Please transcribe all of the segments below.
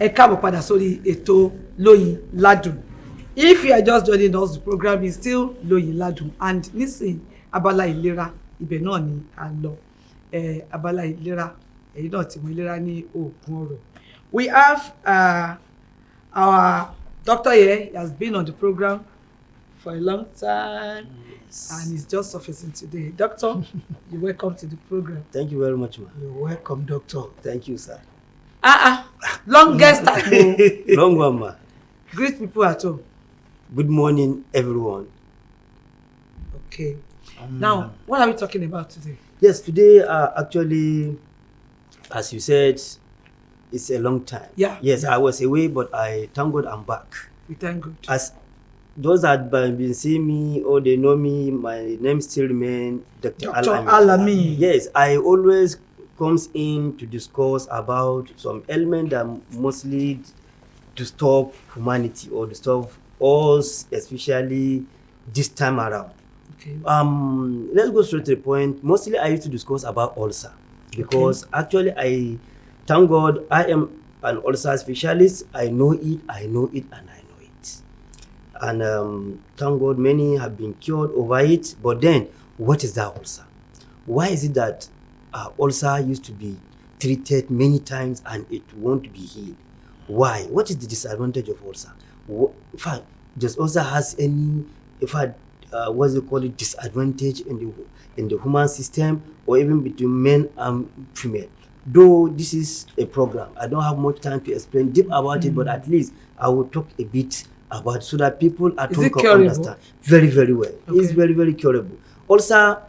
Ẹ káàbọ̀ padà sórí ètò Loyin If you are just joining us, the program is still Ladun, and nísìn abala ìlera ibẹ̀ náà ni a lọ. Abala ìlera èyí náà tí mo ìlera ní oògùn ọrọ̀. We have our doctor here. He has been on the program for a long time. Yes. And he's just surfacing today. Doctor, you're welcome to the program. Thank you very much, ma. You're welcome, doctor. Thank you, sir. Longest time. Long one, ma. Greet people at home. Good morning, everyone. Okay. Now, what are we talking about today? Yes, today, actually, as you said, it's a long time. Yeah. Yes, I was away, but I thank God I'm back. We thank God. As those that have been seeing me or they know me, my name still remains Dr. Alami. Yes, I always comes in to discuss about some element that mostly disturb humanity or disturb us, especially this time around. Okay. Let's go straight to the point. Mostly I used to discuss about ulcer because actually I thank God I am an ulcer specialist. I know it, and I know it. And thank God many have been cured over it. But then, what is that ulcer? Why is it that ulcer used to be treated many times and it won't be healed? Why? What is the disadvantage of ulcer? In fact, does ulcer has any, in fact, what's it called, disadvantage in the human system or even between men and female? Though this is a program, I don't have much time to explain deep about it, but at least I will talk a bit about it so that people at home can understand very, very well. Okay. It's very, very curable. Ulcer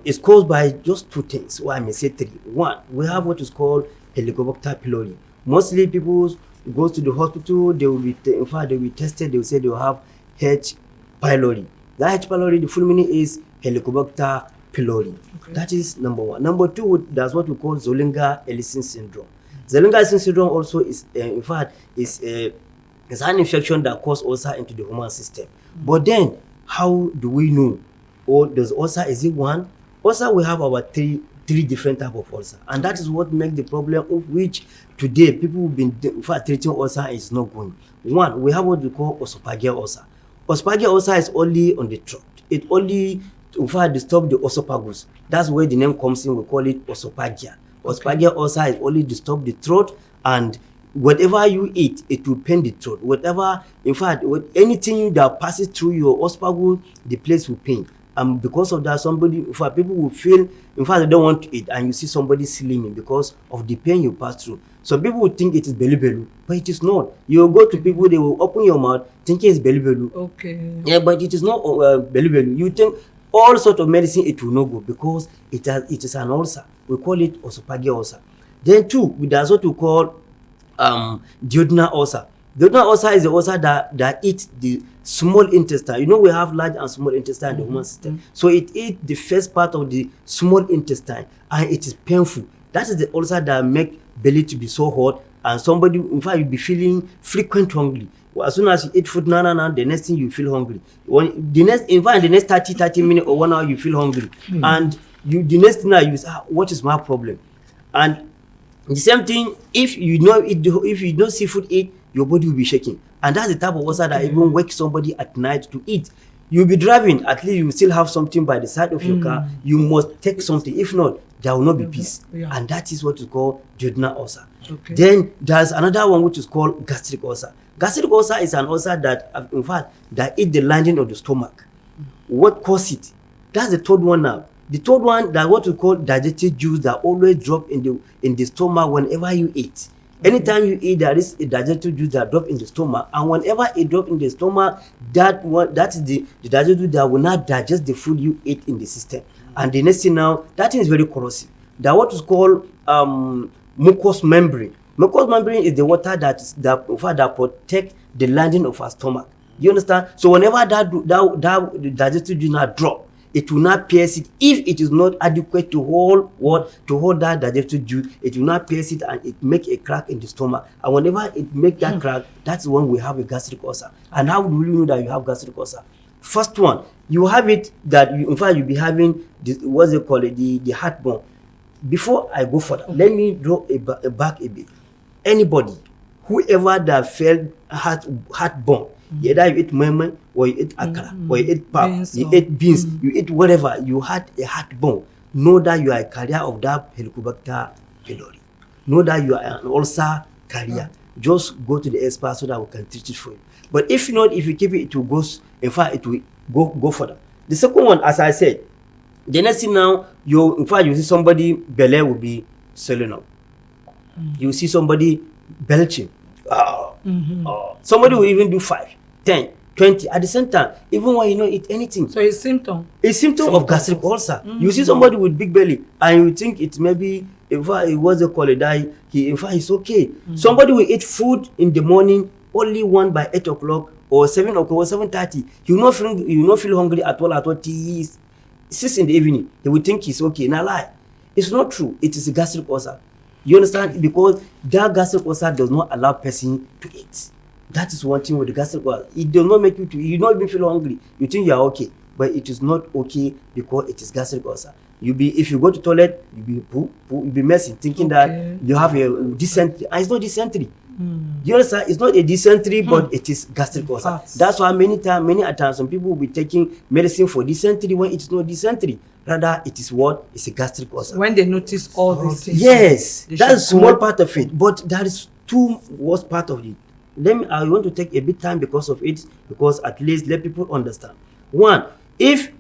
is caused by just two things. Well, I may say three. One, we have what is called Helicobacter pylori. Mostly people go to the hospital, they will be in fact they will be tested, they will say they will have H. pylori. That H. pylori, the full meaning is Helicobacter pylori. Okay. That is number one. Number two, that's what we call Zollinger-Ellison syndrome. Zollinger-Ellison syndrome also is in fact is an infection that causes ulcer into the human system. But then, how do we know? Or does ulcer, is it one? Ulcer, we have about three different types of ulcer. And that is what makes the problem of which today people have been in fact treating ulcer is not going. One, we have what we call esophageal ulcer. Esophageal ulcer is only on the throat. It only in fact disturbs the esophagus. That's where the name comes in. We call it esophagia. Esophageal ulcer is only disturb the throat, and whatever you eat, it will pain the throat. Whatever, in fact, anything that passes through your esophagus, the place will pain. And because of that, people will feel, in fact, they don't want to eat, and you see somebody slimming because of the pain you pass through. Some people will think it is belly, but it is not. You will go to people, they will open your mouth thinking it's belly. Okay. Yeah, but it is not belly. You think all sort of medicine, it will not go because it is an ulcer. We call it esophageal ulcer. Then two, that's what we call duodenal ulcer. Duodenal ulcer is the ulcer that eats the small intestine. You know, we have large and small intestine in the human system. So it eats the first part of the small intestine and it is painful. That is the ulcer that makes belly to be so hot, and somebody, in fact, you'll be feeling frequent hungry. As soon as you eat food, the next thing you feel hungry. The next 30 minutes or 1 hour, you feel hungry. And the next thing you say, what is my problem? And the same thing, if you don't see food eat, your body will be shaking. And that's the type of ulcer that even wakes somebody at night to eat. You'll be driving, at least you will still have something by the side of your car. You must take something. If not, there will not be peace. Yeah. And that is what is called duodenal ulcer. Okay. Then there's another one which is called gastric ulcer. Gastric ulcer is an ulcer that, in fact, that eats the lining of the stomach. What causes it? That's the third one now. The third one, that what we call digestive juice that always drop in the stomach whenever you eat. Anytime you eat, there is a digestive juice that drop in the stomach, and whenever it drop in the stomach, that is the digestive juice that will not digest the food you eat in the system. And the next thing now, that thing is very corrosive. That what is called mucous membrane. Mucous membrane is the water that protect the lining of our stomach. You understand? So whenever that digestive juice now drop, it will not pierce it. If it is not adequate to hold that digestive juice, it will not pierce it and it make a crack in the stomach. And whenever it make that crack, that's when we have a gastric ulcer. And how do you know that you have gastric ulcer? First one, you have it that in fact you'll be having the heartburn. Before I go further, let me draw back a bit. anybody, whoever that felt heartburn, either you eat meme or you eat akara or you eat pap, you eat beans, you eat whatever, you had a heartburn, know that you are a carrier of that Helicobacter pylori. Know that you are an ulcer carrier. Just go to the expert so that we can treat it for you. But if not, if you keep it, it will go. In fact, it will go further. The second one, as I said, the next thing now, in fact, you see somebody belly will be swelling up. You see somebody belching. Somebody will even do 5, 10, 20 at the same time, even when you don't eat anything. So it's symptom. A symptom of gastric ulcer. You see somebody with big belly, and you think it maybe, in fact, it was a call that in fact, it's okay. Somebody will eat food in the morning, only one by 8 o'clock or 7 o'clock or 7:30. You will not feel hungry at all till 6 in the evening. He will think it's okay. Now lie. It's not true. It is a gastric ulcer. You understand? Because that gastric ulcer does not allow person to eat. That is one thing with the gastric ulcer. It does not make you don't even feel hungry. You think you are okay, but it is not okay because it is gastric ulcer. If you go to toilet, you be messing, thinking that you have a dysentery, and it's not dysentery. You understand? It's not a dysentery, but it is gastric ulcer. That's why many times some people will be taking medicine for dysentery when it's not dysentery. Rather, it is what? It's a gastric ulcer. When they notice all these things. Yes, that's a small part of it, but that is too worst part of it. I want to take a bit time because of it, because at least let people understand. One, if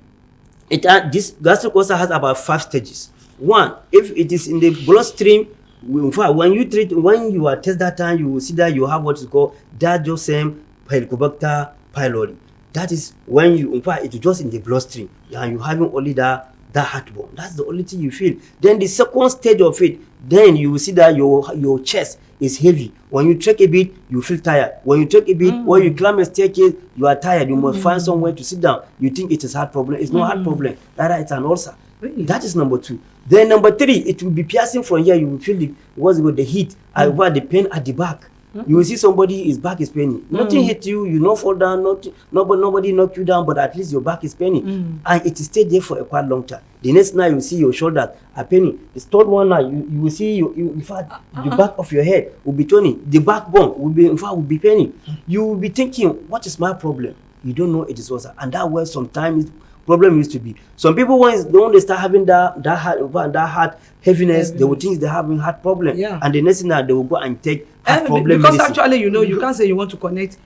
this gastric ulcer has about 5 stages. One, if it is in the bloodstream, in fact, when you are tested that time, you will see that you have what is called that same Helicobacter pylori. That is when in fact, it's just in the bloodstream, and you're having only that heartburn. That's the only thing you feel. Then the second stage of it, then you will see that your chest is heavy. When you trek a bit, you feel tired. When you trek a bit, when you climb a staircase, you are tired. You must find somewhere to sit down. You think it is heart problem. It's not heart problem. Rather, it's an ulcer. Really? That is number 2. Then number 3, it will be piercing from here. You will feel the heat, the pain at the back. You will see somebody, his back is paining. Nothing hit you, you not fall down, nobody knock you down, but at least your back is paining. And it stayed there for a quite long time. The next night you see your shoulders are paining. The third one now, you will see in fact the back of your head will be turning. The backbone will be paining. You will be thinking, what is my problem? You don't know it is ulcer. And that way sometimes problem used to be. Some people when they start having that heart heaviness, they will think they're having heart problem. Yeah. And the next thing that they will go and take heart problem because medicine. actually, you can't say you want to connect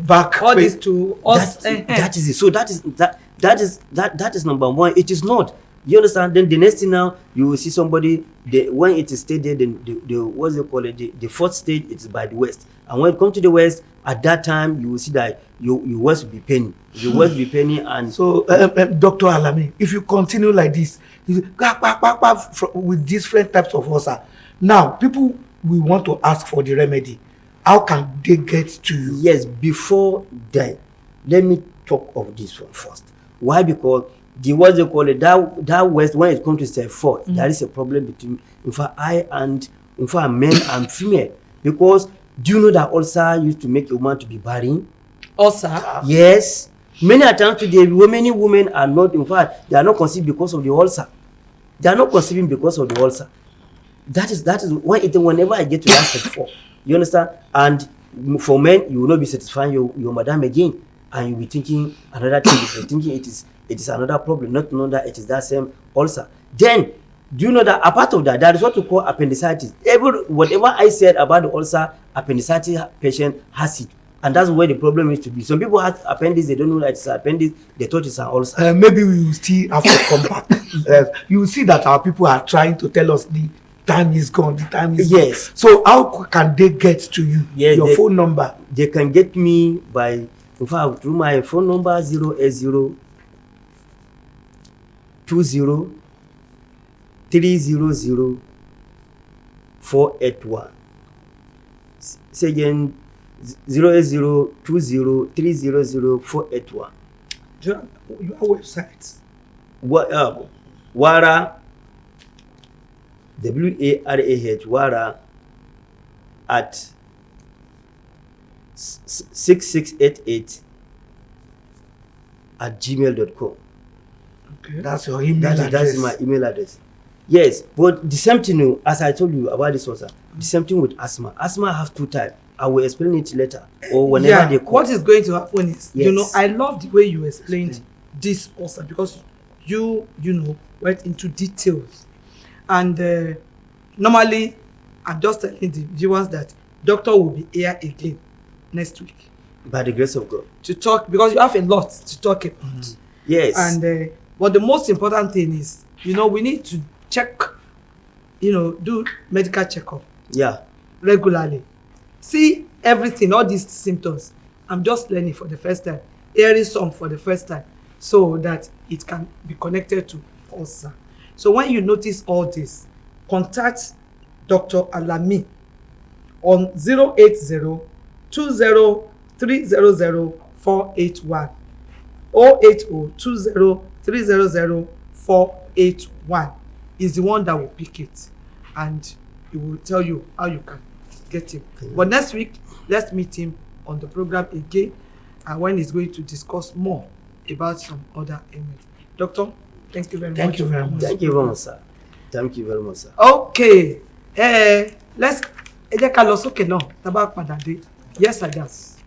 back all this to us. That is it. So that is number 1. It is not. You understand? Then the next thing now, you will see somebody, when it is stayed, then what's they call it? The 4th stage, it is by the west. And when it comes to the west, at that time, you will see that your west will be paining. Your west will be paining. And so, Dr. Alami, if you continue like this, with different types of ulcer, now people will want to ask for the remedy. How can they get to you? Yes, before then, let me talk of this one first. Why? Because what they call it, that west, when it comes to step 4, there is a problem between men and female. Because do you know that ulcer used to make a woman to be barren? Ulcer? Yes. Many times today, many women are not, in fact, they are not conceived because of the ulcer. They are not conceiving because of the ulcer. That is whenever I get to that step 4. You understand? And for men, you will not be satisfying your madam again, and you'll be thinking another thing. You're thinking it is another problem, not knowing that it is that same ulcer. Then, do you know that apart of that, there is what we call appendicitis. Whatever I said about the ulcer, appendicitis patient has it. And that's where the problem is to be. Some people have appendix, they don't know that it's an appendix, they thought it's an ulcer. Maybe we will still have to come back. You will see that our people are trying to tell us the time is gone, the time is gone. So how can they get to you? Yes, your phone number? They can get me through my phone number 080 20 300 481. Say again, 080 20 300 481. Your website? Wara, WARAH, Wara at 6688 at gmail.com. Okay. That's your email address. That's my email address. Yes, but the same thing, as I told you about this ulcer, The same thing with asthma. Asthma have 2 types. I will explain it later or whenever they call. What is going to happen is, Yes. I love the way you explained this also, because you went into details. And normally, I'm just telling the viewers that doctor will be here again next week By the grace of God. to talk, because you have a lot to talk about. Yes. And but the most important thing is, we need to check, do medical checkup Yeah. regularly. See everything, all these symptoms. I'm just learning for the first time, hearing some for the first time, so that it can be connected to ulcer. So when you notice all this, contact Dr. Alami on 080-20-300-481 080-20-300-481 is the one that will pick it, and he will tell you how you can get him. But next week, let's meet him on the program again, and when he's going to discuss more about some other ailments. Doctor, thank you very much. Thank you very much. Thank you very much, sir. Thank you very much, sir. Okay, let's ẹ jẹ́ ká lọ sókè náà tá a bá padà dé. Yes, I guess.